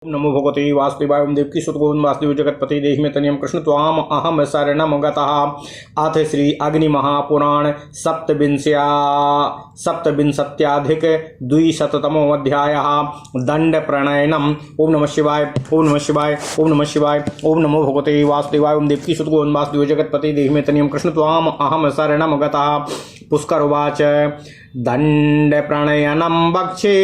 ओम नमो भगवते वासुदेवाय। ओम देवकी सुत गोविंद वासुदेव जगतपति देहि में तनियम कृष्ण त्वाम अहम शरणम गतः। अथ श्री अग्नि महापुराण सप्तविंशत्याधिक द्विशततमो अध्यायः। दंड प्रणयनम। ओम नमः शिवाय। ओम नमः शिवाय। ओम नमः शिवाय। ओम नमो भगवते वासुदेवाय। ओम देवकी सुत गोविंद वासुदेव जगतपति देहि में तनियम कृष्ण त्वाम अहम शरणम गतः। पुष्कर उवाच दंड प्रणयनम वक्षे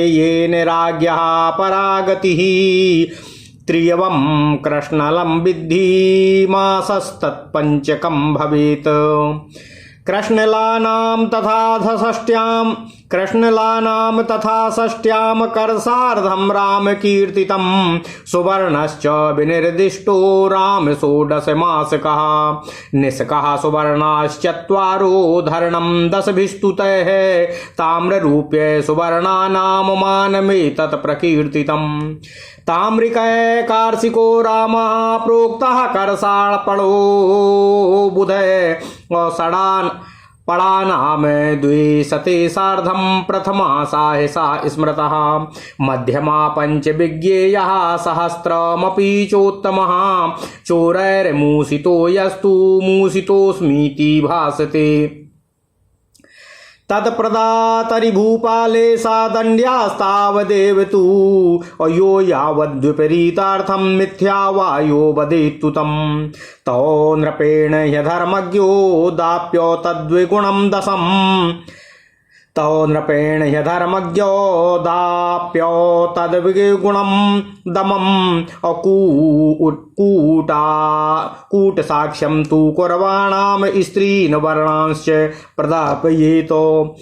येन राज्ञः परागतिः त्रियवं कृष्णलं विद्धि मासस्तत्पंचकं भवेत्। कृष्णलानां तथा षष्ट्यां करसार्धं राम कीर्तितं सुवर्णश्च विनिर्दिष्टो राम षोडशमासकः निष्कः सुवर्णाश्चत्वारो धरणं दशभिस्तुतैः ताम्ररूप्ये सुवर्णानां मानमेतत् प्रकीर्तितम्। ताम्रिकै कार्षिको रामः प्रोक्तः करसाळपणो बुधे षडान् पडानाम द्विशते सार्धं प्रथमा साहसा स्मृतः मध्यमा पंचविज्ञेयः सहस्रमपि चोत्तमः चोरैर्मूषितो यस्तु मूषितोऽस्मीति भासते। तत्प्रदातरि भूपाले सा दंड्यास्तावदेव तु अयो यावद्विपरीतार्थं मिथ्या वायो वदेत्तु तं तो नृपेण ह्यधर्मज्ञो दाप्यो तद्विगुणं दशम् तौ नृपेण ह्यधर्मज्ञो दाप्यो तद्विगुणं दमम् कूटसाक्ष्यं तु कुर्वाणां स्त्रीन् वर्णांश्च प्रदापयेतो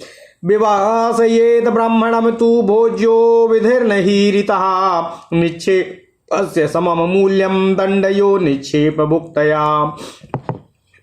विवासयेत् ब्राह्मणं तु भोज्यो विधिर्नहीरितः निक्षेपस्य समं मूल्यं दण्डयो निक्षेपभुक्तया।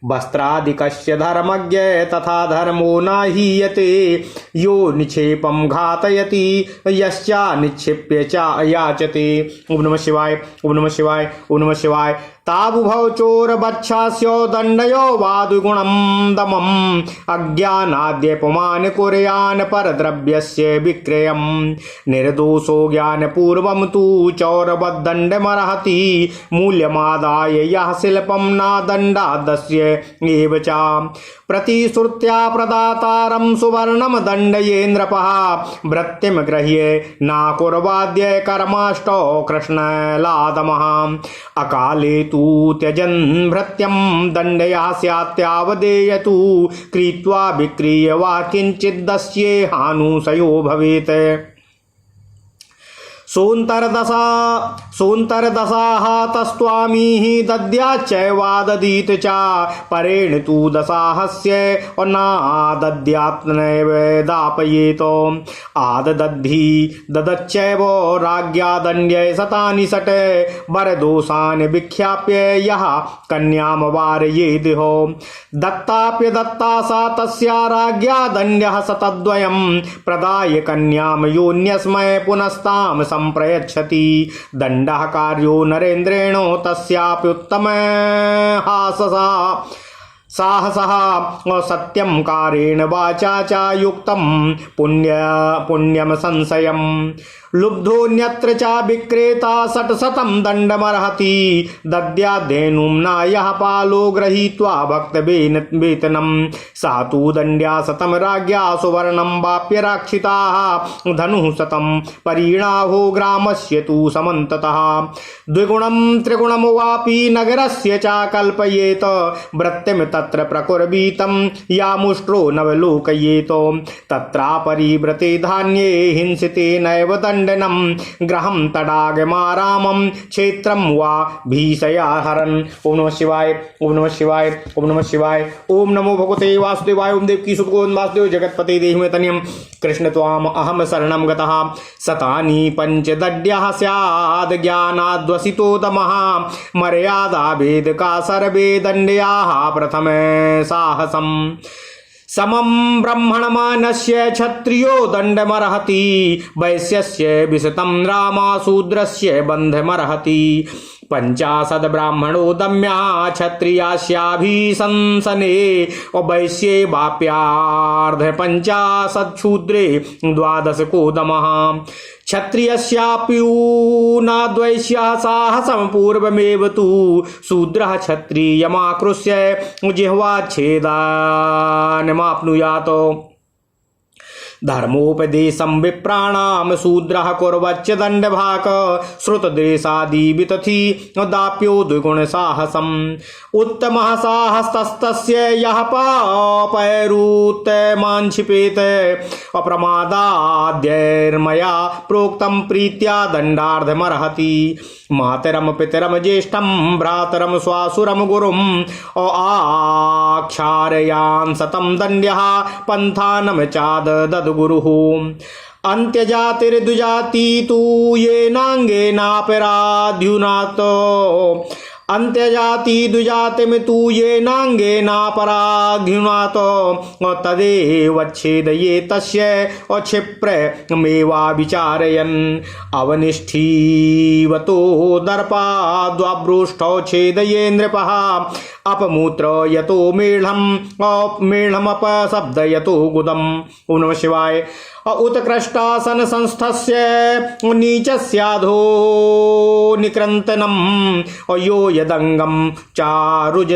वस्त्रादिकस्य धर्मज्ञ तथा धर्मो नाहीयते यो निक्षेपं घातयति यश्चा निक्षिप्य च याचते। ओम नमः शिवाय। ओम नमः शिवाय। ओम नमः शिवाय। ताबुभौ चोर बच्छास्यो दंडयो वादुगुणं दमम् अज्ञानाद्यपमान कुर्यान् परद्रव्यस्य विक्रयं निर्दोषो ज्ञानपूर्वं तु चौरवद्दण्डमर्हति मूल्यमादाय यः शिल्पं नादण्डादस्य एव च प्रतिश्रुत्या प्रदातारं सुवर्णं दण्डयेन्द्रपः वृत्तिं गृह्य नाकुर्वाद्य कर्माष्टौ कृष्णलादमः अकाले तु त्यजन् भृत्यं दण्डया स्यात्यावदेयतु कृत्वा विक्रीय वा किञ्चिद्दस्ये हानुशयो भवेत्। सोऽन्तर्दशाः तस्त्वामिः दद्याच्चैवादधीत च परेण तु दशाहस्य नादद्यात् नैव दापयेतो आददद्धि ददच्चैव राज्ञा दण्ड्यै शतानि षट् वरदोषान् विख्याप्य यः कन्यां वारयेद्हो दत्ताप्य दत्ता सा तस्या राज्ञा दण्ड्यः शतद्वयं प्रदाय कन्यां योऽन्यस्मै पुनस्तां संप्रयच्छति। दण्डः कार्यो नरेन्द्रेण तस्याप्युत्तम साहसः सत्यं कारेण वाचा च युक्तं पुण्यं संशयं लुब्धोऽन्यत्र च विक्रेता षट्शतं दण्डमर्हति दद्याद्धेनुं नायः पालो गृहीत्वा भक्तवेतनं सा तु दण्ड्या शतं राज्ञा सुवर्णं वाप्य रक्षिताः धनुः शतं परिणाहो ग्रामस्य तु समन्ततः द्विगुणं त्रिगुणं वापि नगरस्य च कल्पयेत वृत्तिं तत्र प्रकुर्वीतं यामुष्ट्रो नवलोकयेतो तत्रापरिव्रते धान्ये हिंसिते नैव दण्डनं गृहं तडागमारामं क्षेत्रं वा भीषया हरन्। ओम नमः शिवाय। ओम नमः शिवाय। ओम नमः शिवाय। ओम नमो भगवते वासुदेवाय। ओम देवकी सुत गोविंद वासुदेव जगतपते देहि में तनियम कृष्ण त्वाम अहम शरणं गतः। शतानि पंचदड्यः स्याद् ज्ञानाद्वसितो दमः मर्यादा भेद का सर्वे दण्ड्याः प्रथम साहसम् समं ब्रह्मणमानस्य क्षत्रियो दण्डमर्हति वैश्यस्य विशतं रामाशूद्रस्य बन्धमर्हति 50 ब्राह्मणो दम्या क्षत्रियास्याभिशंसने वैश्ये वाप्यार्ध 50 शूद्रे 12 को दमः क्षत्रियस्याप्यूनाद्वैश्यः साहसं पूर्वमेव तु शूद्रः क्षत्रियमाकृष्य जिह्वाच्छेदानमाप्नुयात् धर्मोपदेशं विप्राणां शूद्रः कुर्वच्च दण्डभाक् श्रुतदेशादिवितथि दाप्यो द्विगुणसाहसम् उत्तमः साहस्तस्य यः पापैरुत्तमाञ्छिपेत अप्रमादाद्यैर्मया प्रोक्तं प्रीत्या दण्डार्धमर्हति मातरं पितरं ज्येष्ठं भ्रातरं स्वासुरं गुरुं आक्षारयान् सतं दण्ड्यः पन्थानं चाददद्गुरुः अन्त्यजातिर्द्विजाति तु येनाङ्गेनापराध्युनात् अन्त्यजाति द्विजातिमितु येनाङ्गेनापराध्युनात् तदेवच्छेदये तस्य क्षिप्रमेवा विचारयन् अवनिष्ठीवतो दर्पाद्वाभ्रूष्टौ छेदये नृपः अपमूत्र यतो मेढमपशब्दयतो गुदम्। ओम नमः शिवाय। उत्कृष्टासन संस्थस्य नीचस्याधो निकृन्तनम् यो यदंगम चारुजयेदत्तंगम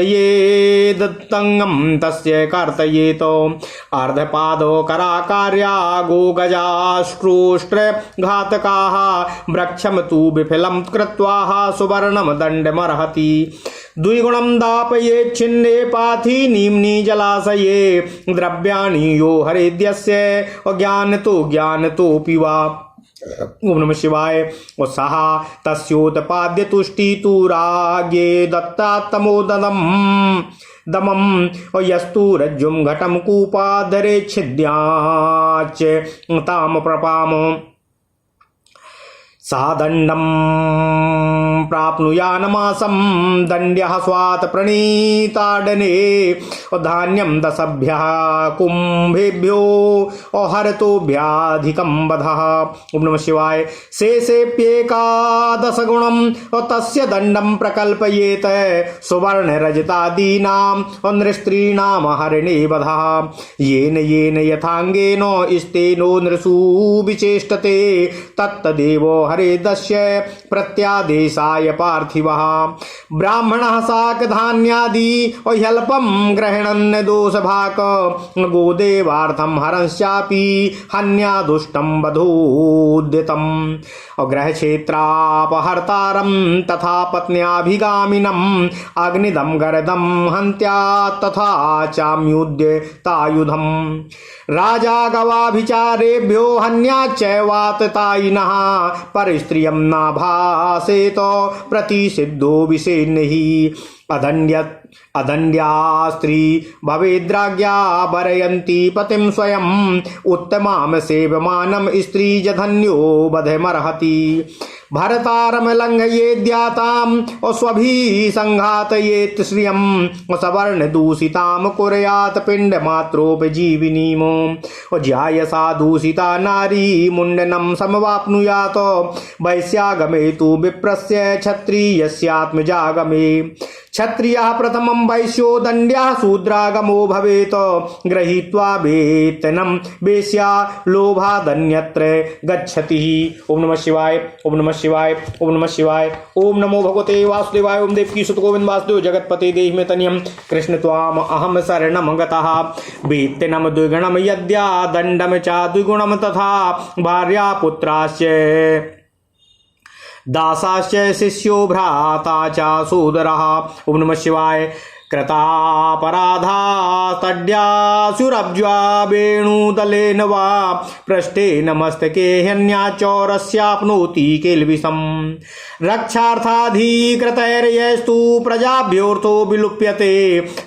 तस्य कर्तयेत अर्धपादो कराकार्या गोगजाष्ट्रोष्ट्र घातकाः वृक्षम तु विफलं कृत्वा सुवर्णम दण्डमर्हति द्विगुणं दापये छिन्ने पाथी नीम्नि जलाशये द्रव्याणि यो हरेद्यस्य ज्ञानतो वा। ओम नमः शिवाय। सह तस्योत्पाद्य तुष्टि तु राज्ञे दत्तात्तमोदनम् दमं यस्तु रज्जुं घटं कूपाधरे छिद्याच्च ताम प्रपाम सादण्डं प्राप्नुयानमासं दण्ड्यः स्वात् प्रणीताडने धान्यं दशभ्यः कुम्भेभ्यो हरतोभ्याधिकं वधः। ओम नमः शिवाय। शेषेप्येकादशगुणं तस्य दण्डं प्रकल्पयेत सुवर्णरजतादीनां नृस्त्रीणां हरणे वधः येन येन यथाङ्गेन स्तेनो नृषु विचेष्टते तत्तदेव हरेदस्य प्रत्यादेशाय पार्थिवः। ब्राह्मणः शाकधान्यादि ह्यल्पं गृह्णन् दोषभाक् गोदेवार्थं हरंश्चापि हन्यादुष्टं वधूद्यतम् गृहक्षेत्रापहर्तारं तथा पत्न्याभिगामिनम् अग्निदं गरदं हन्त्या तथा चाम्युद्य तायुधम् राजा गवाभिचारेभ्यो हन्याच्चैवाततायिनः परस्त्रियं नाभासेत प्रतिषिद्धो विषेन्हि अदण्ड्या स्त्री भवेद्राज्ञा वरयन्ती पतिं स्वयं उत्तमां सेवमानं स्त्रीजधन्यो वधमर्हति भरतारं लङ्घयेद्यातां स्वभिः सङ्घातयेत् श्रियं सवर्णदूषितां कुर्यात् पिण्डमात्रोपजीविनीं ज्यायसा दूषिता नारी मुण्डनं समवाप्नुयात् वैश्यागमे तु विप्रस्य क्षत्रियस्यात्मजागमे क्षत्रियः प्रथमं वैश्यो दण्ड्यः शूद्रागमो भवेत् गृहीत्वा वेतनं वेश्या लोभादन्यत्र गच्छति। ओम नमः शिवाय। ओम नमः शिवाय। ओम नमः शिवाय। ओम नमो भगवते वासुदेवाय। ओम देवकी सुत गोविंद वासुदेव जगतपते देहि मे तनियं कृष्ण त्वाम अहम शरणं गतः वेतनं द्विगुणं यद्या दण्डं च द्विगुणं तथा भार्या पुत्राश्च दासाश्च शिष्यो भ्राता च सोदरः। ओम नमः शिवाय। कृतापराधा तड्यासुरब्ज्वा वेणुदलेन वा पृष्ठेन मस्तके हन्याचौरस्याप्नोति किल्बिषम् रक्षार्थाधिकृतैर्यस्तु प्रजाभ्योऽर्थो विलुप्यते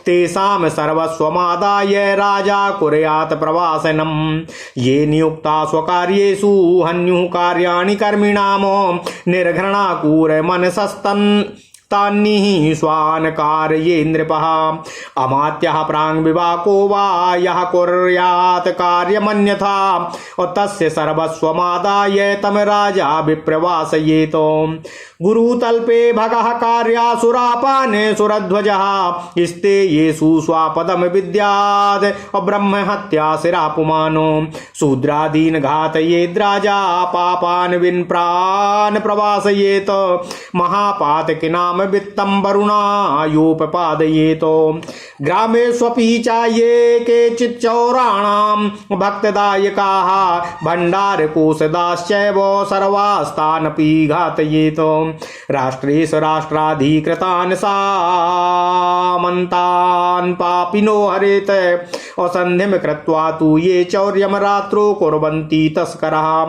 तेषां सर्वस्वमादाय राजा कुर्यात् प्रवासनम् ये नियुक्ता स्वकार्येषु हन्युः कार्याणि कर्मिणां निर्घृणाकुर्मनसस्तन् तान्निः स्वान् कारये नृपः अमात्यः प्राङ् विवाको वा यः कुर्यात् कार्यमन्यथा तस्य सर्वस्वमादाय तम राजा विप्रवासयेत गुरुतल्पे भगः कार्यासुरापाने सुरध्वजः स्ते येषु स्वापदम विद्याद् ब्रह्म हत्या शिरापुमानो शूद्रादीन् घातयेद्राजा पापान् विन्प्रान् प्रवासयेत महापातकिनाम वित्तं वरुणायोपपादयेत ग्रामेष्वपि चाये केचित् चौराणां भक्तदायकाः भण्डारकोशदाश्चैव सर्वास्तानपि घातयेत राष्ट्रेषु राष्ट्राधिकृतान् सामन्तान् पापिनो हरेत असन्धिं कृत्वा तु ये चौर्यं रात्रौ कुर्वन्ति तस्करः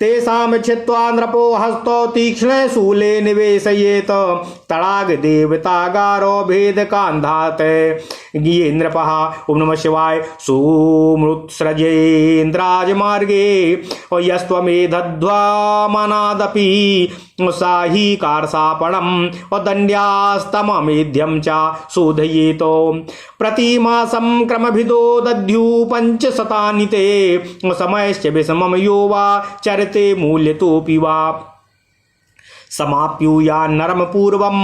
तेषां छित्त्वा नृपो हस्तो तीक्ष्णे शूले निवेशयेत तडाग देवतागारो भेदकान्धात् गिये नृपः ओम नमः शिवाय सुमृत्सृजेन्द्राजमार्गे यस्त्वमेधध्वमनादपि साही कारसापणं दण्ड्यास्तममेध्यं च शोधयेत प्रतिमासं क्रमभिदो दद्यु पञ्चशतानि ते समयश्च विषमं यो वा चरते मूल्यतोऽपि वा समाप्यूया नरम पूर्वम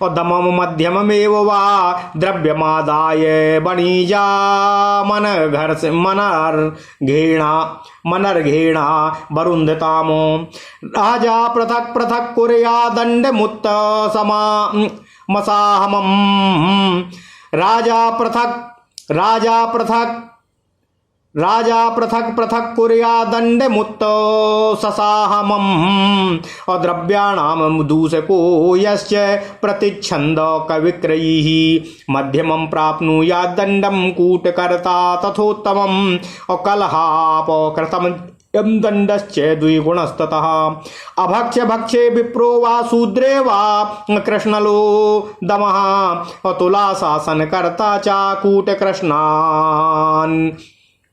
और दमम मध्यममेव वा द्रव्यमादाय वणिजा मनर्घेणा वरुन्धतामो राजा पृथक पृथक कुर्या दण्डमुत्त मसाहमं राजा पृथक पृथक कुर्या दण्डमुत्त ससाहमं द्रव्याणां दूषको यश्च प्रतिच्छन्द कविक्रयीः मध्यमं प्राप्नुयात् दण्डं कूटकर्ता तथोत्तमं कलहापकृतं दण्डश्च द्विगुणस्ततः अभक्ष्य भक्षे विप्रो वा शूद्रे वा कृष्णलो दमः तुलाशासनकर्ता च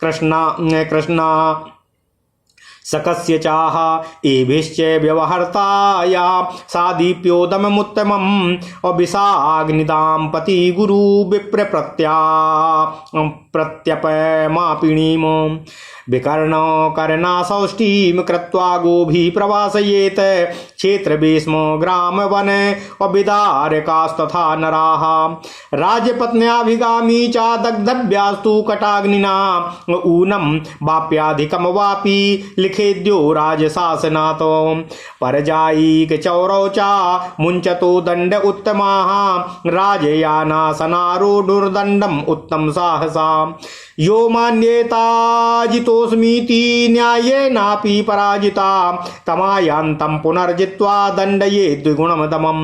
कृष्णा सकस्य चाह एभिश्च व्यवहर्ताया सादीप्योदममुत्तमम् अभिषाग्निदां पति गुरु विप्र प्रत्यपमापिणीम विकर्ण करनासौष्ठीं कृत्वा गोभी प्रवासयेत क्षेत्र भीष्म ग्राम वन अविदारकास्तथा नराः राजपत्न्याभिगामी च दग्धव्यास्तु कटाग्निना ऊनं वाप्याधिकं वापि लिखेद्यो राजशासनात् परजायिक चौरौ च मुञ्चतो दण्ड उत्तमाः राजयानासनारूढुर्दण्डम् उत्तम साहसा यो मान्येताजितोऽस्मीति न्यायेनापि पराजिता तमायान्तं पुनर्जित्वा दण्डये द्विगुणमदमम्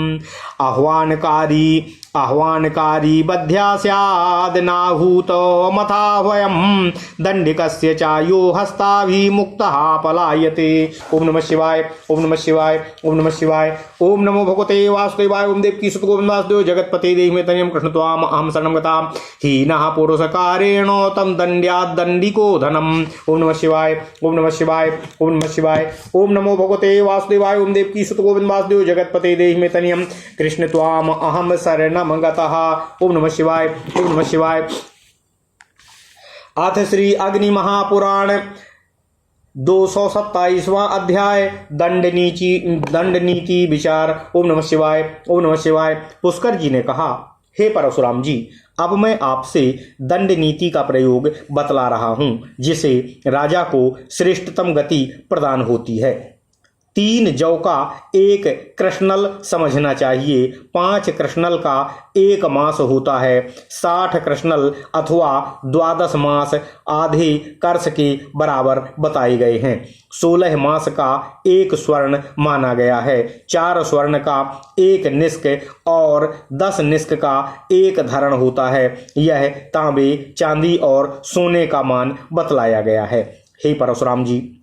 आह्वानकारी बध्या स्याद् नाहूत मथाह्वयं दण्डिकस्य च यो हस्ताभिमुक्तः पलायते। ओम नमः शिवाय ओम नमः शिवाय ओम नमः शिवाय ओम नमो भगवते वासुदेवाय ओम देवकी सुत गोविंद वासुदेव जगतपते देहि मे तनियं कृष्ण त्वाम अहं शरणं गतां हीनः पुरुषकारेण तं दण्ड्यात् दण्डिको धनम्। ओम नमः शिवाय ओम नमः शिवाय ओम नमः शिवाय ओम नमो भगवते वासुदेवाय ओम देवकी सुत गोविंद वासुदेव जगतपते देहि मे तनियं कृष्ण त्वाम अहं शरणं गतः। ओम नमः शिवाय ओम नमः शिवाय। अथ श्री अग्नि महापुराण 227वां अध्याय दंड नीति विचार। ओम नमः शिवाय ओम नमः शिवाय। पुष्कर जी ने कहा, हे परशुराम जी, अब मैं आपसे दंड नीति का प्रयोग बतला रहा हूं, जिसे राजा को श्रेष्ठतम गति प्रदान होती है। 3 जौ का 1 कृष्णल समझना चाहिए। 5 कृष्णल का 1 मास होता है। 60 कृष्णल अथवा 12 मास आधे कर्ष के बराबर बताए गए हैं। 16 मास का 1 स्वर्ण माना गया है। 4 स्वर्ण का 1 निष्क और 10 निष्क का 1 धरण होता है। यह तांबे, चांदी और सोने का मान बतलाया गया है। हे परशुराम जी,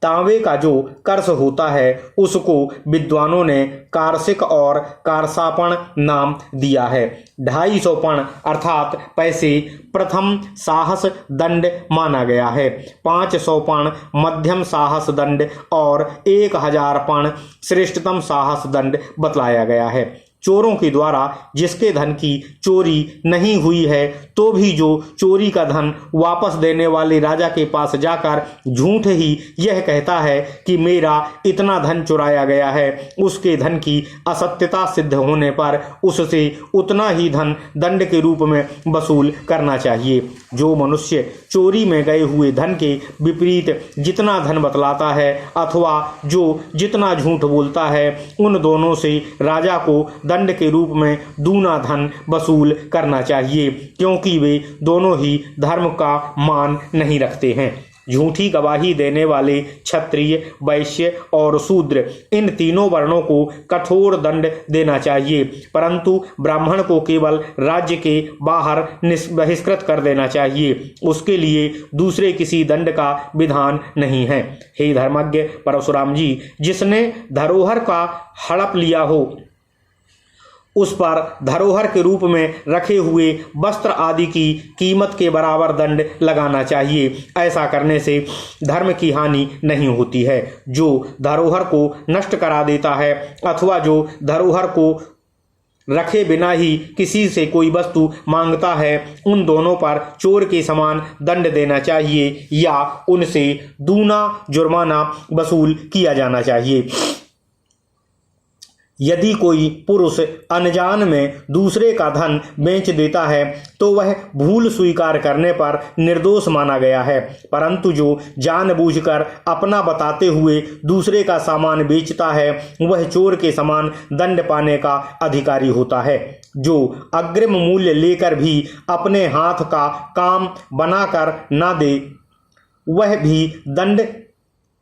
तांबे का जो कर्ष होता है उसको विद्वानों ने कार्षिक और कारसापण नाम दिया है। 250 पण अर्थात पैसे प्रथम साहस दंड माना गया है। 500 पण मध्यम साहस दंड और 1000 पण श्रेष्ठतम साहस दंड बतलाया गया है। चोरों के द्वारा जिसके धन की चोरी नहीं हुई है तो भी जो चोरी का धन वापस देने वाले राजा के पास जाकर झूठ ही यह कहता है कि मेरा इतना धन चुराया गया है, उसके धन की असत्यता सिद्ध होने पर उससे उतना ही धन दंड के रूप में वसूल करना चाहिए। जो मनुष्य चोरी में गए हुए धन के विपरीत जितना धन बतलाता है अथवा जो जितना झूठ बोलता है, उन दोनों से राजा को दंड के रूप में दूना धन वसूल करना चाहिए, क्योंकि वे दोनों ही धर्म का मान नहीं रखते हैं। झूठी गवाही देने वाले क्षत्रिय, वैश्य और शूद्र, इन तीनों वर्णों को कठोर दंड देना चाहिए, परंतु ब्राह्मण को केवल राज्य के बाहर बहिष्कृत कर देना चाहिए। उसके लिए दूसरे किसी दंड का विधान नहीं है। हे धर्मज्ञ परशुराम जी, जिसने धरोहर का हड़प लिया हो उस पर धरोहर के रूप में रखे हुए वस्त्र आदि की कीमत के बराबर दंड लगाना चाहिए। ऐसा करने से धर्म की हानि नहीं होती है। जो धरोहर को नष्ट करा देता है अथवा जो धरोहर को रखे बिना ही किसी से कोई वस्तु मांगता है, उन दोनों पर चोर के समान दंड देना चाहिए या उनसे दूना जुर्माना वसूल किया जाना चाहिए। यदि कोई पुरुष अनजान में दूसरे का धन बेच देता है तो वह भूल स्वीकार करने पर निर्दोष माना गया है, परंतु जो जानबूझकर अपना बताते हुए दूसरे का सामान बेचता है वह चोर के समान दंड पाने का अधिकारी होता है। जो अग्रिम मूल्य लेकर भी अपने हाथ का काम बनाकर न दे वह भी दंड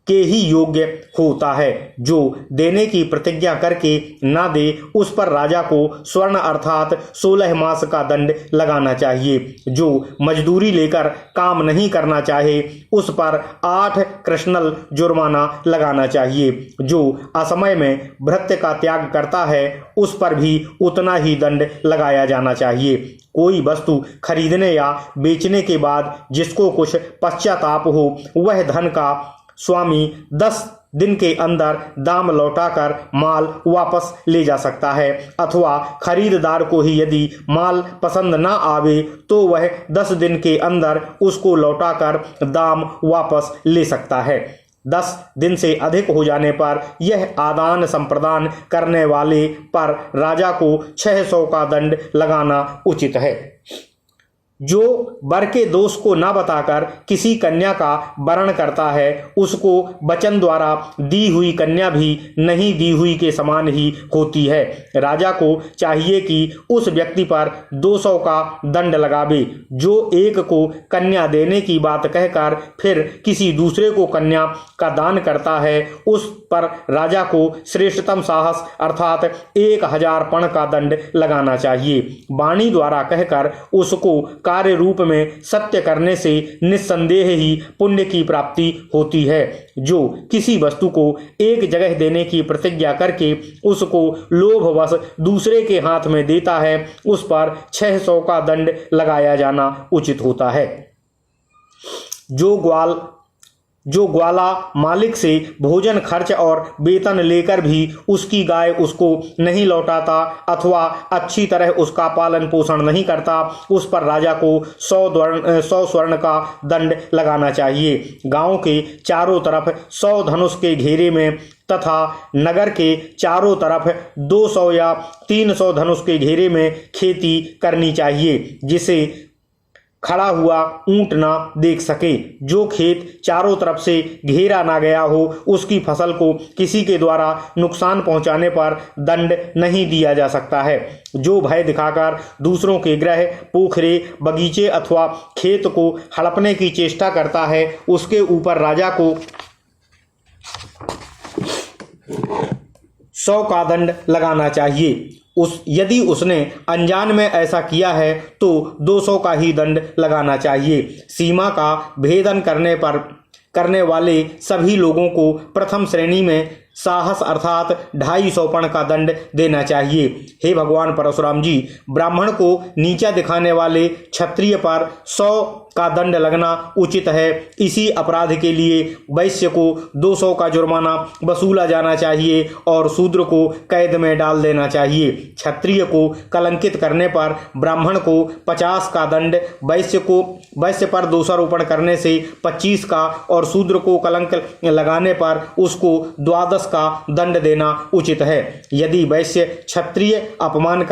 के ही योग्य होता है। जो देने की प्रतिज्ञा करके ना दे उस पर राजा को स्वर्ण अर्थात 16 मास का दंड लगाना चाहिए। जो मजदूरी लेकर काम नहीं करना चाहे उस पर 8 कृष्णल जुर्माना लगाना चाहिए। जो असमय में भृत्य का त्याग करता है उस पर भी उतना ही दंड लगाया जाना चाहिए। कोई वस्तु खरीदने या बेचने के बाद जिसको कुछ पश्चाताप हो वह धन का स्वामी 10 दिन के अंदर दाम लौटाकर माल वापस ले जा सकता है, अथवा खरीददार को ही यदि माल पसंद न आवे तो वह 10 दिन के अंदर उसको लौटाकर दाम वापस ले सकता है। 10 दिन से अधिक हो जाने पर यह आदान संप्रदान करने वाले पर राजा को 600 का दंड लगाना उचित है। जो वर के दोष को न बताकर किसी कन्या का वरण करता है उसको वचन द्वारा दी हुई कन्या भी नहीं दी हुई के समान ही होती है। राजा को चाहिए कि उस व्यक्ति पर 200 का दंड लगावे जो एक को कन्या देने की बात कहकर फिर किसी दूसरे को कन्या का दान करता है, उस पर राजा को श्रेष्ठतम साहस अर्थात 1000 पण का दंड लगाना चाहिए। वाणी द्वारा कहकर उसको कार्य रूप में सत्य करने से निस्संदेह ही पुण्य की प्राप्ति होती है। जो किसी वस्तु को एक जगह देने की प्रतिज्ञा करके उसको लोभवश दूसरे के हाथ में देता है उस पर 600 का दंड लगाया जाना उचित होता है। जो ग्वाला मालिक से भोजन खर्च और वेतन लेकर भी उसकी गाय उसको नहीं लौटाता अथवा अच्छी तरह उसका पालन पोषण नहीं करता उस पर राजा को 100 स्वर्ण का दंड लगाना चाहिए। गांव के चारों तरफ 100 धनुष के घेरे में तथा नगर के चारों तरफ 200 या 300 धनुष के घेरे में खेती करनी चाहिए जिसे खड़ा हुआ ऊंट ना देख सके। जो खेत चारों तरफ से घेरा ना गया हो उसकी फसल को किसी के द्वारा नुकसान पहुंचाने पर दंड नहीं दिया जा सकता है। जो भय दिखाकर दूसरों के गृह, पोखरे, बगीचे अथवा खेत को हड़पने की चेष्टा करता है उसके ऊपर राजा को 100 का दंड लगाना चाहिए। यदि उसने अनजान में ऐसा किया है तो 200 का ही दंड लगाना चाहिए। सीमा का भेदन करने वाले सभी लोगों को प्रथम श्रेणी में साहस अर्थात 250 पण का दंड देना चाहिए। हे भगवान परशुराम जी, ब्राह्मण को नीचा दिखाने वाले क्षत्रिय पर 100 का दंड लगना उचित है। इसी अपराध के लिए वैश्य को 200 का जुर्माना वसूला जाना चाहिए और शूद्र को कैद में डाल देना चाहिए। क्षत्रिय को कलंकित करने पर ब्राह्मण को 50 का दंड, वैश्य पर दोषारोपण करने से 25 का और शूद्र को कलंक लगाने पर उसको 12 का दंड देना उचित है। यदि वैश्य क्षत्रिय अपमान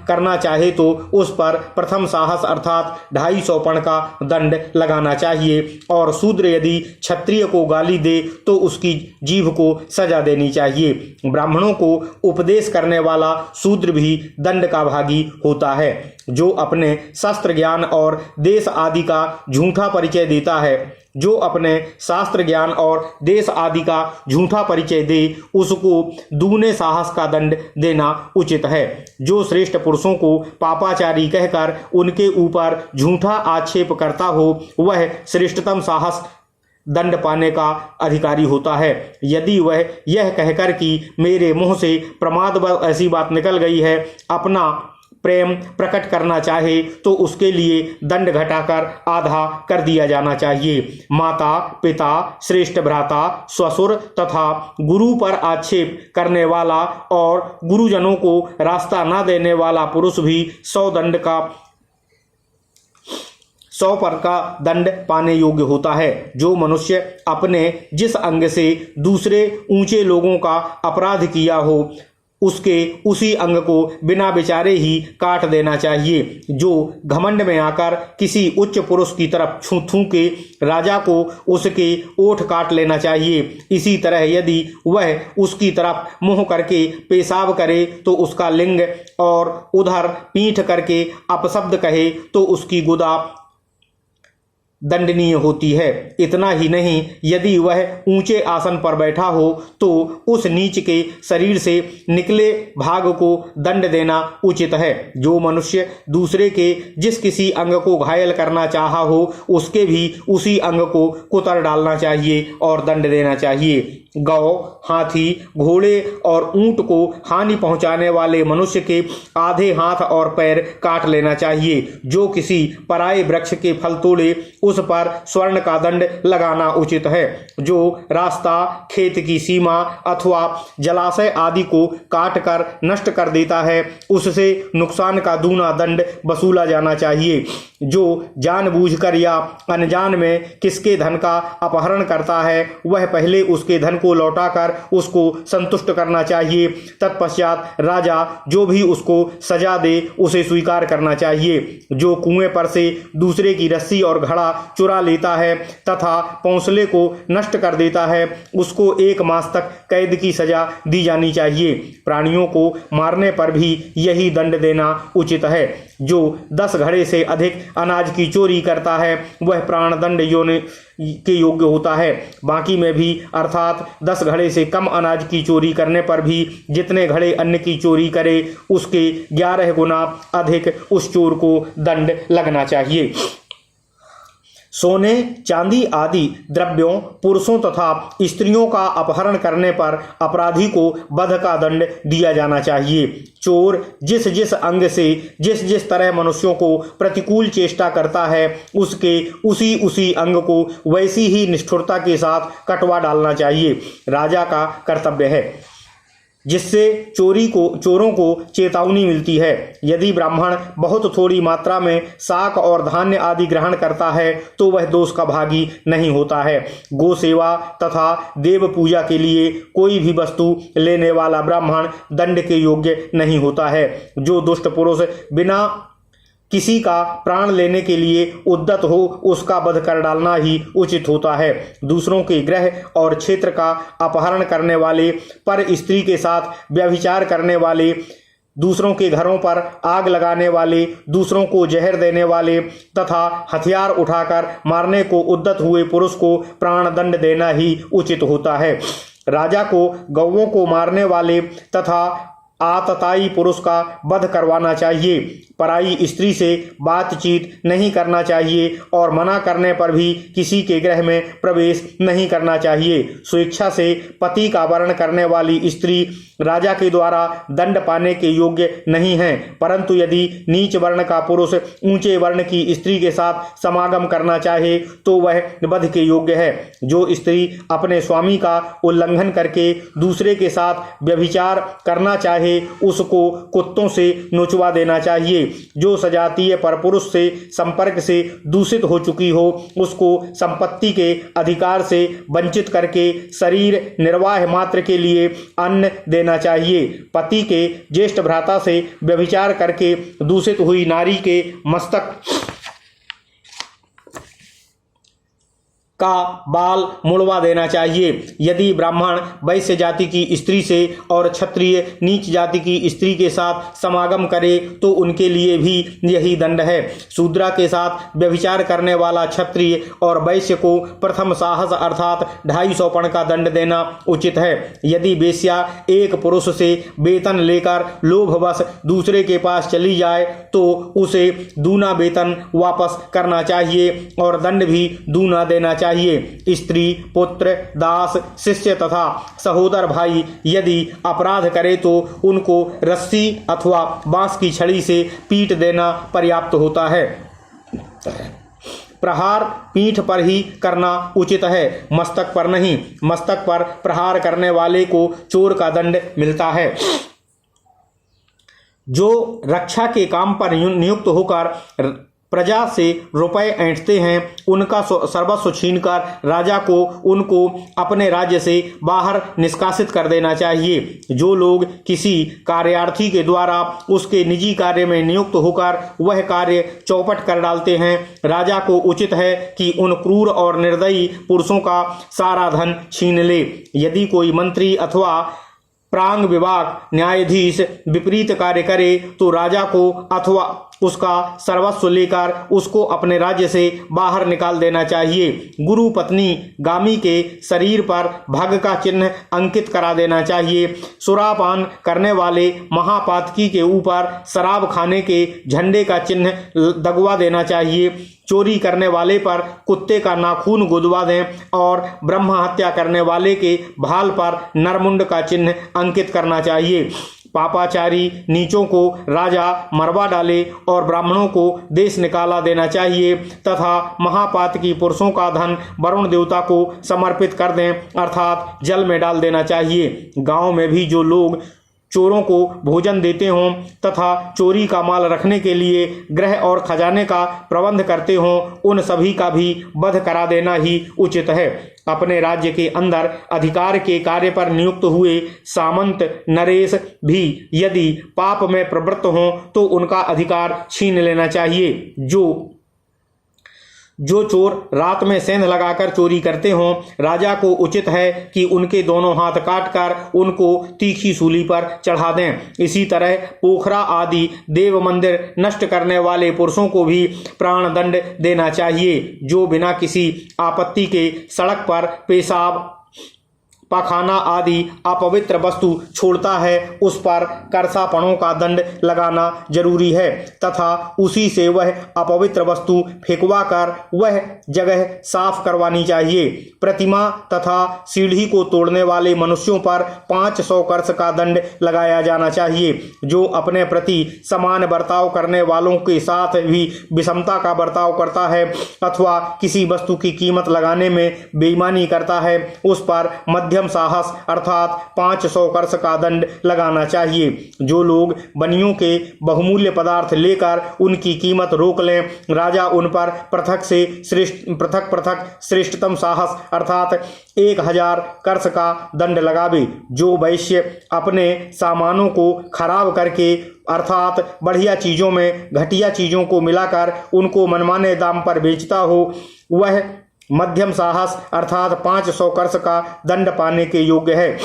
करना चाहे तो उस पर प्रथम साहस अर्थात 250 पण का दंड लगाना चाहिए और शूद्र यदि क्षत्रिय को गाली दे तो उसकी जीभ को सजा देनी चाहिए। ब्राह्मणों को उपदेश करने वाला शूद्र भी दंड का भागी होता है। जो अपने शास्त्र ज्ञान और देश आदि का झूठा परिचय देता है, जो अपने शास्त्र ज्ञान और देश आदि का झूठा परिचय दे उसको दूने साहस का दंड देना उचित है। जो श्रेष्ठ पुरुषों को पापाचारी कहकर उनके ऊपर झूठा आक्षेप करता हो वह श्रेष्ठतम साहस दंड पाने का अधिकारी होता है। यदि वह यह कहकर कि मेरे मुंह से प्रमादवश ऐसी बात निकल गई है अपना प्रेम प्रकट करना चाहे तो उसके लिए दंड घटाकर आधा कर दिया जाना चाहिए। माता पिता, श्रेष्ठ भ्राता, ससुर तथा गुरु पर आक्षेप करने वाला और गुरुजनों को रास्ता न देने वाला पुरुष भी 100 पर का दंड पाने योग्य होता है। जो मनुष्य अपने जिस अंग से दूसरे ऊंचे लोगों का अपराध किया हो उसके उसी अंग को बिना विचारे ही काट देना चाहिए। जो घमंड में आकर किसी उच्च पुरुष की तरफ थूके राजा को उसके ओठ काट लेना चाहिए। इसी तरह यदि वह उसकी तरफ मुंह करके पेशाब करे तो उसका लिंग और उधर पीठ करके अपशब्द कहे तो उसकी गुदा दंडनीय होती है। इतना ही नहीं, यदि वह ऊंचे आसन पर बैठा हो तो उस नीच के शरीर से निकले भाग को दंड देना उचित है। जो मनुष्य दूसरे के जिस किसी अंग को घायल करना चाहा हो उसके भी उसी अंग को कुतर डालना चाहिए और दंड देना चाहिए। गौ, हाथी, घोड़े और ऊंट को हानि पहुंचाने वाले मनुष्य के आधे हाथ और पैर काट लेना चाहिए। जो किसी पराये वृक्ष के फल तोड़े उस पर स्वर्ण का दंड लगाना उचित है। जो रास्ता, खेत की सीमा अथवा जलाशय आदि को काट कर नष्ट कर देता है उससे नुकसान का दूना दंड वसूला जाना चाहिए। जो जानबूझकर या अनजान में किसके धन का अपहरण करता है वह पहले उसके धन को लौटाकर उसको संतुष्ट करना चाहिए। तत्पश्चात राजा जो भी उसको सजा दे उसे स्वीकार करना चाहिए। जो कुएं पर से दूसरे की रस्सी और घड़ा चुरा लेता है तथा पौंसले को नष्ट कर देता है उसको 1 मास तक कैद की सजा दी जानी चाहिए। प्राणियों को मारने पर भी यही दंड देना उचित है। जो 10 घड़े से अधिक अनाज की चोरी करता है वह प्राण दंड के योग्य होता है। बाकी में भी अर्थात 10 घड़े से कम अनाज की चोरी करने पर भी जितने घड़े अन्न की चोरी करे उसके 11 गुना अधिक उस चोर को दंड लगना चाहिए। सोने, चांदी आदि द्रव्यों, पुरुषों तथा स्त्रियों का अपहरण करने पर अपराधी को वध का दंड दिया जाना चाहिए। चोर जिस जिस अंग से जिस जिस तरह मनुष्यों को प्रतिकूल चेष्टा करता है उसके उसी अंग को वैसी ही निष्ठुरता के साथ कटवा डालना चाहिए। राजा का कर्तव्य है जिससे चोरों को चेतावनी मिलती है। यदि ब्राह्मण बहुत थोड़ी मात्रा में शाक और धान्य आदि ग्रहण करता है तो वह दोष का भागी नहीं होता है। गो सेवा तथा देव पूजा के लिए कोई भी वस्तु लेने वाला ब्राह्मण दंड के योग्य नहीं होता है। जो दुष्ट पुरुष बिना किसी का प्राण लेने के लिए उद्यत हो उसका वध कर डालना ही उचित होता है। दूसरों के गृह और क्षेत्र का अपहरण करने वाले, पर स्त्री के साथ व्यभिचार करने वाले, दूसरों के घरों पर आग लगाने वाले, दूसरों को जहर देने वाले तथा हथियार उठाकर मारने को उद्यत हुए पुरुष को प्राण दंड देना ही उचित होता है। राजा को गौओं को मारने वाले तथा आतताई पुरुष का वध करवाना चाहिए, पराई स्त्री से बातचीत नहीं करना चाहिए और मना करने पर भी किसी के गृह में प्रवेश नहीं करना चाहिए। स्वेच्छा से पति का वर्ण करने वाली स्त्री राजा के द्वारा दंड पाने के योग्य नहीं है, परंतु यदि नीच वर्ण का पुरुष ऊंचे वर्ण की स्त्री के साथ समागम करना चाहे तो वह वध के योग्य है। जो स्त्री अपने स्वामी का उल्लंघन करके दूसरे के साथ व्यभिचार करना चाहे उसको कुत्तों से नोचवा देना चाहिए। जो सजातीय परपुरुष से संपर्क से दूषित हो चुकी हो उसको संपत्ति के अधिकार से वंचित करके शरीर निर्वाह मात्र के लिए अन्न देना चाहिए। पति के ज्येष्ठ भ्राता से व्यभिचार करके दूषित हुई नारी के मस्तक का बाल मुड़वा देना चाहिए। यदि ब्राह्मण वैश्य जाति की स्त्री से और क्षत्रिय नीच जाति की स्त्री के साथ समागम करे तो उनके लिए भी यही दंड है। शूद्रा के साथ व्यभिचार करने वाला क्षत्रिय और वैश्य को प्रथम साहस अर्थात 250 पण का दंड देना उचित है। यदि वेश्या एक पुरुष से वेतन लेकर लोभवश दूसरे के पास चली जाए तो उसे दूना वेतन वापस करना चाहिए और दंड भी दूना देना चाहिए। स्त्री, पुत्र, दास, शिष्य तथा सहोदर भाई यदि अपराध करे तो उनको रस्सी अथवा बांस की छड़ी से पीट देना पर्याप्त होता है। प्रहार पीठ पर ही करना उचित है, मस्तक पर नहीं। मस्तक पर प्रहार करने वाले को चोर का दंड मिलता है। जो रक्षा के काम पर नियुक्त होकर प्रजा से रुपए ऐंठते हैं उनका सर्वस्व छीनकर राजा को उनको अपने राज्य से बाहर निष्कासित कर देना चाहिए। जो लोग किसी कार्यार्थी के द्वारा उसके निजी कार्य में नियुक्त होकर वह कार्य चौपट कर डालते हैं, राजा को उचित है कि उन क्रूर और निर्दयी पुरुषों का सारा धन छीन ले। यदि कोई मंत्री अथवा प्रांग विभाग न्यायाधीश विपरीत कार्य करे तो राजा को अथवा उसका सर्वस्व लेकर उसको अपने राज्य से बाहर निकाल देना चाहिए। गुरु पत्नी गामी के शरीर पर भाग का चिन्ह अंकित करा देना चाहिए। सुरापान करने वाले महापातकी के ऊपर शराब खाने के झंडे का चिन्ह दगवा देना चाहिए। चोरी करने वाले पर कुत्ते का नाखून गुदवा दें और ब्रह्म हत्या करने वाले के भाल पर नरमुंड का चिन्ह अंकित करना चाहिए। पापाचारी नीचों को राजा मरवा डाले और ब्राह्मणों को देश निकाला देना चाहिए तथा महापातकी पुरुषों का धन वरुण देवता को समर्पित कर दें अर्थात जल में डाल देना चाहिए। गांव में भी जो लोग चोरों को भोजन देते हों तथा चोरी का माल रखने के लिए गृह और खजाने का प्रबंध करते हों उन सभी का भी वध करा देना ही उचित है। अपने राज्य के अंदर अधिकार के कार्य पर नियुक्त हुए सामंत नरेश भी यदि पाप में प्रवृत्त हों तो उनका अधिकार छीन लेना चाहिए। जो चोर रात में सेंध लगाकर चोरी करते हों राजा को उचित है कि उनके दोनों हाथ काटकर उनको तीखी सूली पर चढ़ा दें। इसी तरह पोखरा आदि देव मंदिर नष्ट करने वाले पुरुषों को भी प्राण दंड देना चाहिए। जो बिना किसी आपत्ति के सड़क पर पेशाब पाखाना आदि अपवित्र वस्तु छोड़ता है उस पर करसापणों का दंड लगाना जरूरी है तथा उसी से वह अपवित्र वस्तु फेंकवा कर वह जगह साफ करवानी चाहिए। प्रतिमा तथा सीढ़ी को तोड़ने वाले मनुष्यों पर 500 कर्ष का दंड लगाया जाना चाहिए। जो अपने प्रति समान बर्ताव करने वालों के साथ भी विषमता का बर्ताव करता है अथवा किसी वस्तु की कीमत लगाने में बेईमानी करता है उस पर मध्यम साहस अर्थात 500 कर्ष का दंड लगाना चाहिए। जो लोग बनियों के बहुमूल्य पदार्थ लेकर उनकी कीमत रोक लें राजा उन पर पृथक श्रेष्ठतम साहस अर्थात 1000 कर्ष का दंड लगावे। जो वैश्य अपने सामानों को खराब करके अर्थात बढ़िया चीजों में घटिया चीजों को मिलाकर उनको मनमाने दाम पर बेचता हो वह मध्यम साहस अर्थात 500 कर्ष का दंड पाने के योग्य है।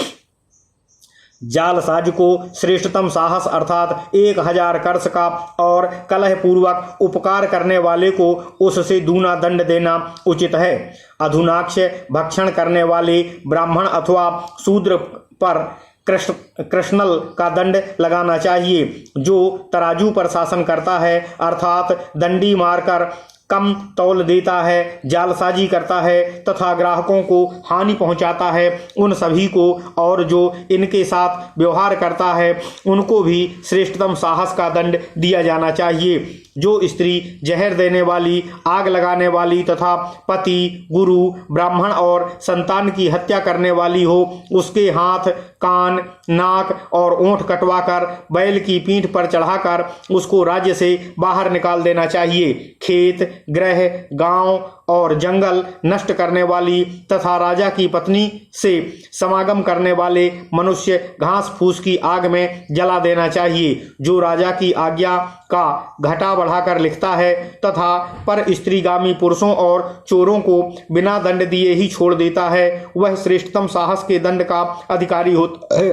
जालसाज को श्रेष्ठतम साहस अर्थात 1000 कर्ष का और कलह पूर्वक उपकार करने वाले को उससे दूना दंड देना उचित है। अधुनाक्ष भक्षण करने वाले ब्राह्मण अथवा शूद्र पर कृष्णल का दंड लगाना चाहिए। जो तराजू पर शासन करता है अर्थात दंडी मारकर कम तौल देता है, जालसाजी करता है तथा ग्राहकों को हानि पहुंचाता है, उन सभी को और जो इनके साथ व्यवहार करता है उनको भी श्रेष्ठतम साहस का दंड दिया जाना चाहिए। जो स्त्री जहर देने वाली, आग लगाने वाली तथा पति, गुरु, ब्राह्मण और संतान की हत्या करने वाली हो, उसके हाथ, कान, नाक और ओंठ कटवाकर बैल की पीठ पर चढ़ाकर उसको राज्य से बाहर निकाल देना चाहिए। खेत, गृह, गांव और जंगल नष्ट करने वाली तथा राजा की पत्नी से समागम करने वाले मनुष्य घास फूस की आग में जला देना चाहिए। जो राजा की आज्ञा का घटा बढ़ाकर लिखता है तथा पर स्त्रीगामी पुरुषों और चोरों को बिना दंड दिए ही छोड़ देता है, वह श्रेष्ठतम साहस के दंड का अधिकारी होता है।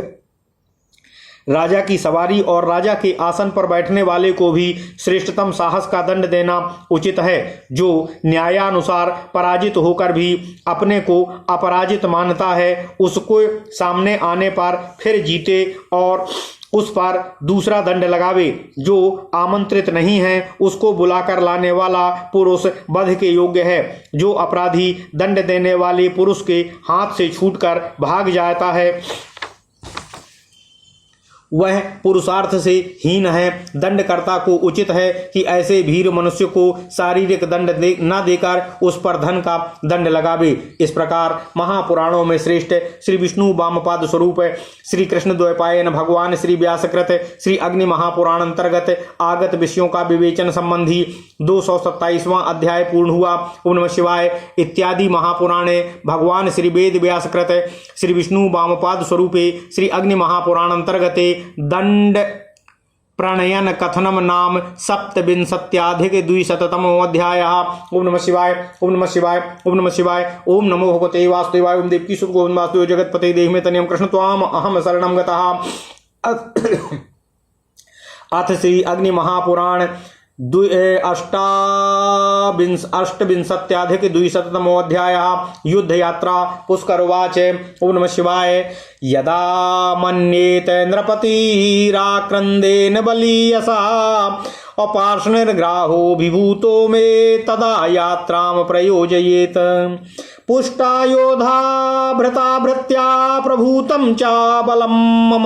राजा की सवारी और राजा के आसन पर बैठने वाले को भी श्रेष्ठतम साहस का दंड देना उचित है। जो न्यायानुसार पराजित होकर भी अपने को अपराजित मानता है, उसको सामने आने पर फिर जीते और उस पर दूसरा दंड लगावे। जो आमंत्रित नहीं है उसको बुलाकर लाने वाला पुरुष वध के योग्य है। जो अपराधी दंड देने वाले पुरुष के हाथ से छूटकर भाग जाता है वह पुरुषार्थ से हीन है। दंडकर्ता को उचित है कि ऐसे भीर मनुष्य को शारीरिक दंड न देकर उस पर धन का दंड लगावे। इस प्रकार महापुराणों में श्रेष्ठ श्री विष्णु वामपाद स्वरूप श्री कृष्ण द्वैपायन भगवान श्री व्यासकृत श्री अग्नि महापुराण अंतर्गत आगत विषयों का विवेचन संबंधी 227वां अध्याय पूर्ण हुआ। ओम नमः शिवाय। इत्यादि महापुराणे भगवान श्री वेद व्यासकृत श्री विष्णु वामपाद स्वरूपे श्री अग्नि महापुराण अंतर्गते दंड प्रणयन कथनम नाम सप्तविंशत्याधिक द्विशततमो अध्यायः। ओम नमः शिवाय। ओम नमः शिवाय। ओम नमः शिवाय। ओम नमो भगवते वासुदेवाय। ओम देवकी सुत गोविंद वासुदेव जगतपते देहिमे तनयं कृष्ण त्वाम अहम शरणं गतः। अथ श्री अग्नि महापुराण अष्टविंशत्याधिक द्विशततमो अध्यायः। युद्ध यात्रा। पुष्कर उवाच। ओम नमः शिवाय। यदा मन्येत नृपतिराक्रन्देन बलीयसा अपार्श्वनिर्ग्राहो विभूतो मे तदा यात्रां प्रयोजयेत। पुष्टा योधा भृता भृत्या प्रभूतं च बलं मम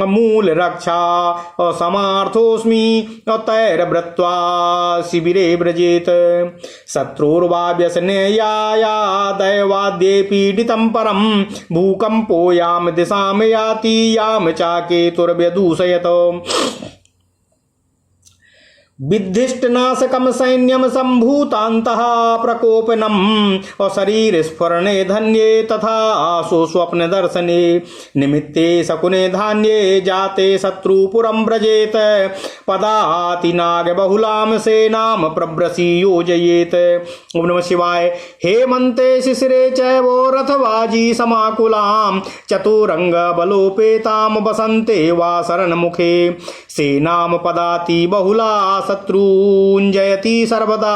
मूल रक्षा असमार्थोऽस्मि तैर्भृत्वा शिबिरे व्रजेत। शत्रुर्वा व्यसनेयाया दैवाद्ये पीडितं परं भूकंपो याम दिशां याति याम चाकेतुर्व्यदूषयत। विधिष्टनाशकम सैन्यम संभूतान्तः प्रकोपनम शरीर स्फुरणे धन्ये तथा आशो स्वप्न दर्शने निमित्ते शकुने धान्ये जाते शत्रुपुरं व्रजेत। पदाति नाग बहुलाम सेनाम प्रव्रसी योजयेत। ओम नमः शिवाय। हेमन्ते शिशिरे चैवो रथवाजी समाकुलां चतुरंग बलोपेताम वसन्ते वा शरणमुखे सेनाम पदाति बहुला शत्रुंजयति सर्वदा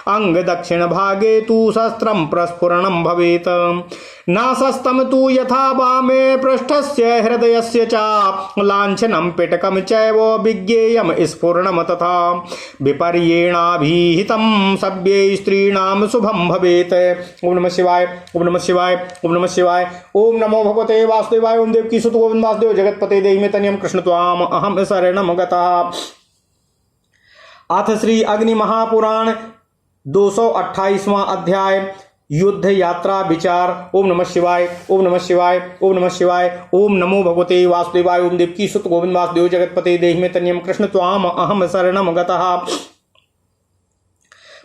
अंग दक्षिण भागे तु शस्त्रं प्रस्फुरणं भवेत्। नाशस्तं तु यथा वामे पृष्ठस्य हृदयस्य च लाञ्छनं पिटकं चैव विज्ञेयं स्फुरणं तथा विपर्येणाभिहितं सभ्ये स्त्रीणां शुभं भवेत्। ओम नमः शिवाय। ओम नमः शिवाय। ओम नमः शिवाय। ओम नमो भगवते वासुदेवाय। ओम देवकी सुत गोविंद वासुदेव जगतपते देहिमे तनयं कृष्ण त्वाम अहम शरणं गतः। अथ श्री अग्नि महापुराण 228वां अध्याय। युद्ध यात्रा विचार। ओम नमः शिवाय। ओम नमः शिवाय। ओम नमः शिवाय। ओम नमो भगवते वासुदेवाय। ओम देवकी सुत गोविंद वासुदेव जगतपते देहिमे तनयं कृष्ण त्वाम अहम शरणं गतः।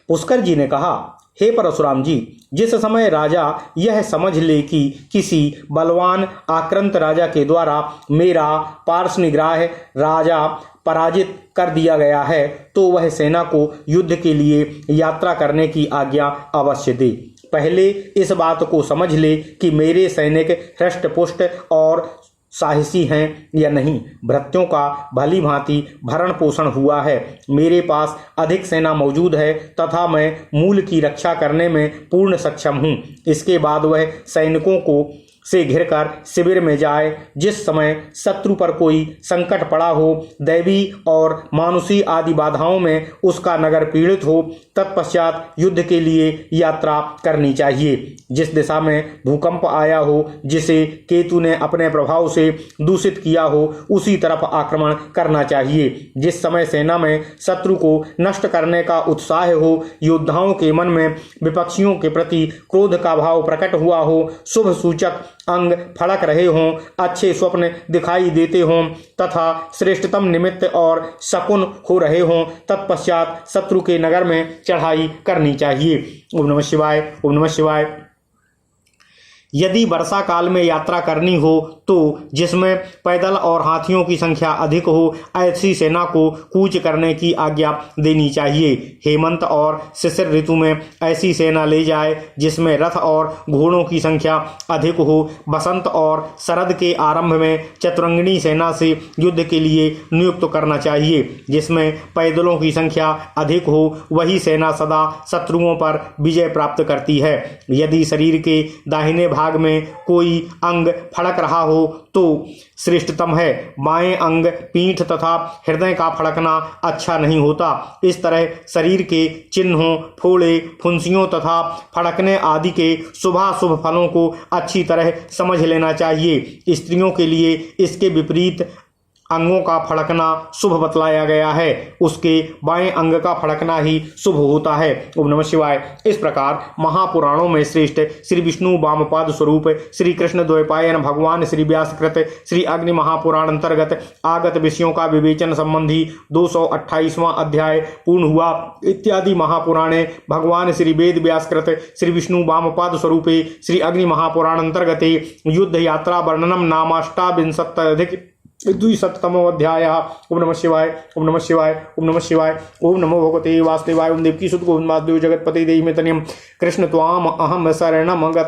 पुष्कर जी ने कहा, हे परशुराम जी, जिस समय राजा यह समझ ले कि किसी बलवान आक्रांत राजा के द्वारा मेरा पार्श्वनिग्राह राजा पराजित कर दिया गया है, तो वह सेना को युद्ध के लिए यात्रा करने की आज्ञा अवश्य दे। पहले इस बात को समझ ले कि मेरे सैनिक हृष्टपुष्ट और साहसी हैं या नहीं। भृत्यों का भली भांति भरण पोषण हुआ है, मेरे पास अधिक सेना मौजूद है तथा मैं मूल की रक्षा करने में पूर्ण सक्षम हूँ। इसके बाद वह सैनिकों को से घिरकर शिविर में जाए। जिस समय शत्रु पर कोई संकट पड़ा हो, दैवी और मानुषी आदि बाधाओं में उसका नगर पीड़ित हो, तत्पश्चात युद्ध के लिए यात्रा करनी चाहिए। जिस दिशा में भूकंप आया हो, जिसे केतु ने अपने प्रभाव से दूषित किया हो, उसी तरफ आक्रमण करना चाहिए। जिस समय सेना में शत्रु को नष्ट करने का उत्साह हो, योद्धाओं के मन में विपक्षियों के प्रति क्रोध का भाव प्रकट हुआ हो, शुभ सूचक अंग फड़क रहे हों, अच्छे स्वप्न दिखाई देते हों तथा श्रेष्ठतम निमित्त और शकुन हो रहे हों, तत्पश्चात शत्रु के नगर में चढ़ाई करनी चाहिए। ओम नमः शिवाय। ओम नमः शिवाय। यदि वर्षा काल में यात्रा करनी हो तो जिसमें पैदल और हाथियों की संख्या अधिक हो, ऐसी सेना को कूच करने की आज्ञा देनी चाहिए। हेमंत और शिशिर ऋतु में ऐसी सेना ले जाए जिसमें रथ और घोड़ों की संख्या अधिक हो। बसंत और शरद के आरंभ में चतुरंगिणी सेना से युद्ध के लिए नियुक्त करना चाहिए। जिसमें पैदलों की संख्या अधिक हो, वही सेना सदा शत्रुओं पर विजय प्राप्त करती है। यदि शरीर के दाहिने भाग में कोई अंग फड़क रहा हो तो श्रेष्ठतम है। बाएं अंग, पीठ तथा हृदय का फड़कना अच्छा नहीं होता। इस तरह शरीर के चिन्हों, फोड़े, फुंसियों तथा फड़कने आदि के शुभाशुभ फलों को अच्छी तरह समझ लेना चाहिए। स्त्रियों के लिए इसके विपरीत अंगों का फड़कना शुभ बतलाया गया है। उसके बाएं अंग का फड़कना ही शुभ होता है। ओम नमः शिवाय। इस प्रकार महापुराणों में श्रेष्ठ श्री विष्णु वामपाद स्वरूप श्री कृष्ण द्वैपायन भगवान श्री व्यासकृत श्री अग्नि महापुराण अंतर्गत आगत विषयों का विवेचन संबंधी 228वां अध्याय पूर्ण हुआ। इत्यादि महापुराणे भगवान श्री वेद व्यासकृत श्री विष्णु वामपाद स्वरूपे श्री अग्नि महापुराण अंतर्गत युद्ध यात्रा वर्णनम नामाष्टाविंशत्यधिक द्विशततमो अध्याय। ओम नमः शिवाय। ओम नमः शिवाय। ओम नमः शिवाय। ओम नमो भगवते वासुदेवाय। ओम देवकी सुत गोविंद वासुदेव जगतपते देहि में तनियम कृष्ण त्वाम अहम शरणम गता।